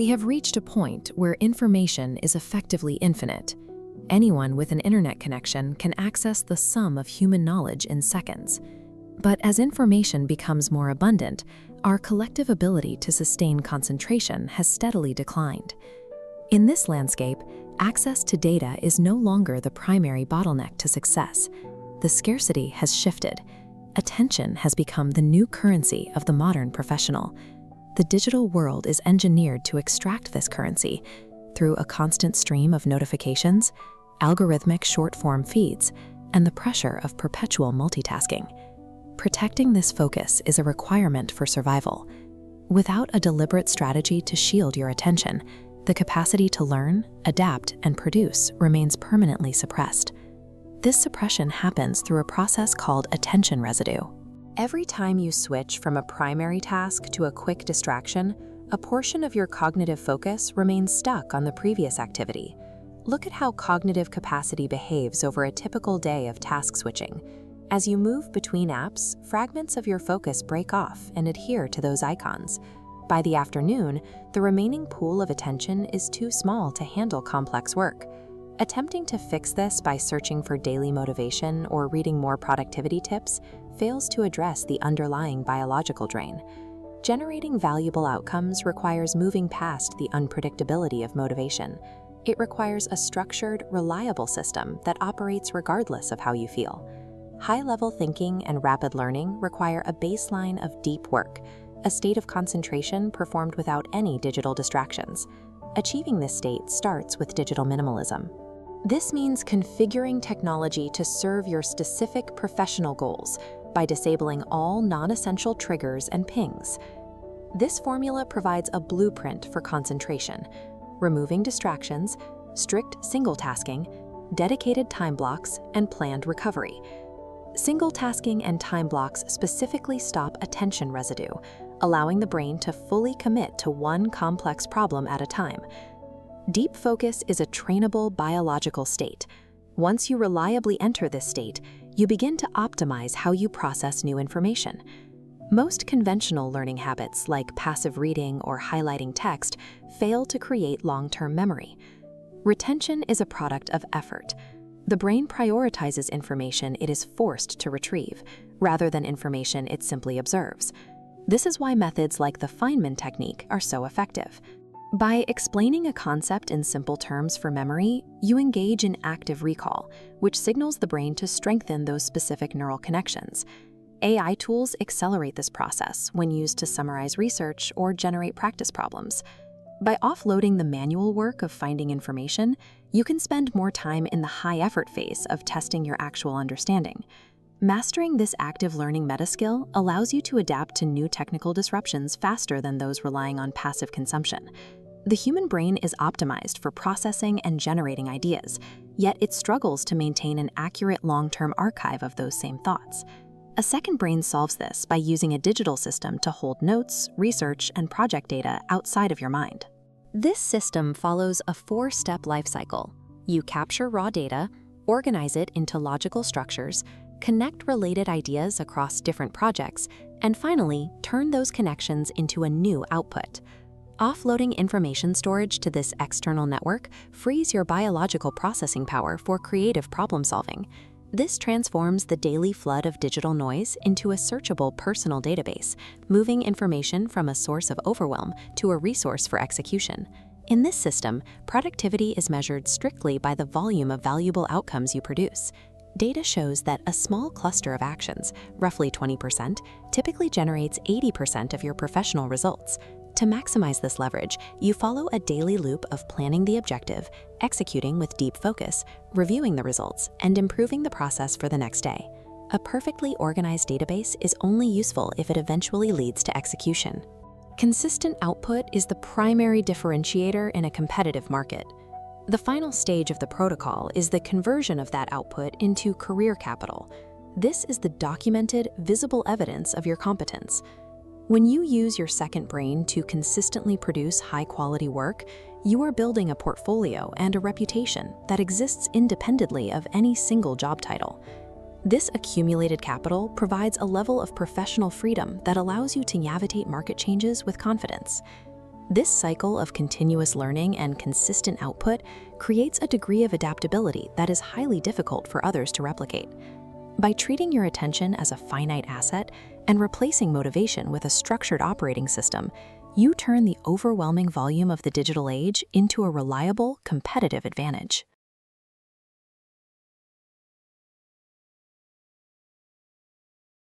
We have reached a point where information is effectively infinite. Anyone with an internet connection can access the sum of human knowledge in seconds. But as information becomes more abundant, our collective ability to sustain concentration has steadily declined. In this landscape, access to data is no longer the primary bottleneck to success. The scarcity has shifted. Attention has become the new currency of the modern professional. The digital world is engineered to extract this currency through a constant stream of notifications, algorithmic short-form feeds, and the pressure of perpetual multitasking. Protecting this focus is a requirement for survival. Without a deliberate strategy to shield your attention, the capacity to learn, adapt, and produce remains permanently suppressed. This suppression happens through a process called attention residue. Every time you switch from a primary task to a quick distraction, a portion of your cognitive focus remains stuck on the previous activity. Look at how cognitive capacity behaves over a typical day of task switching. As you move between apps, fragments of your focus break off and adhere to those icons. By the afternoon, the remaining pool of attention is too small to handle complex work. Attempting to fix this by searching for daily motivation or reading more productivity tips fails to address the underlying biological drain. Generating valuable outcomes requires moving past the unpredictability of motivation. It requires a structured, reliable system that operates regardless of how you feel. High-level thinking and rapid learning require a baseline of deep work, a state of concentration performed without any digital distractions. Achieving this state starts with digital minimalism. This means configuring technology to serve your specific professional goals by disabling all non-essential triggers and pings. This formula provides a blueprint for concentration, removing distractions, strict single tasking, dedicated time blocks, and planned recovery. Single tasking and time blocks specifically stop attention residue, allowing the brain to fully commit to one complex problem at a time. Deep focus is a trainable biological state. Once you reliably enter this state, you begin to optimize how you process new information. Most conventional learning habits like passive reading or highlighting text fail to create long-term memory. Retention is a product of effort. The brain prioritizes information it is forced to retrieve, rather than information it simply observes. This is why methods like the Feynman technique are so effective. By explaining a concept in simple terms for memory, you engage in active recall, which signals the brain to strengthen those specific neural connections. AI tools accelerate this process when used to summarize research or generate practice problems. By offloading the manual work of finding information, you can spend more time in the high-effort phase of testing your actual understanding. Mastering this active learning meta-skill allows you to adapt to new technical disruptions faster than those relying on passive consumption. The human brain is optimized for processing and generating ideas, yet it struggles to maintain an accurate long-term archive of those same thoughts. A second brain solves this by using a digital system to hold notes, research, and project data outside of your mind. This system follows a four-step life cycle. You capture raw data, organize it into logical structures, connect related ideas across different projects, and finally, turn those connections into a new output. Offloading information storage to this external network frees your biological processing power for creative problem-solving. This transforms the daily flood of digital noise into a searchable personal database, moving information from a source of overwhelm to a resource for execution. In this system, productivity is measured strictly by the volume of valuable outcomes you produce. Data shows that a small cluster of actions, roughly 20%, typically generates 80% of your professional results. To maximize this leverage, you follow a daily loop of planning the objective, executing with deep focus, reviewing the results, and improving the process for the next day. A perfectly organized database is only useful if it eventually leads to execution. Consistent output is the primary differentiator in a competitive market. The final stage of the protocol is the conversion of that output into career capital. This is the documented, visible evidence of your competence. When you use your second brain to consistently produce high-quality work, you are building a portfolio and a reputation that exists independently of any single job title. This accumulated capital provides a level of professional freedom that allows you to navigate market changes with confidence. This cycle of continuous learning and consistent output creates a degree of adaptability that is highly difficult for others to replicate. By treating your attention as a finite asset and replacing motivation with a structured operating system, you turn the overwhelming volume of the digital age into a reliable, competitive advantage.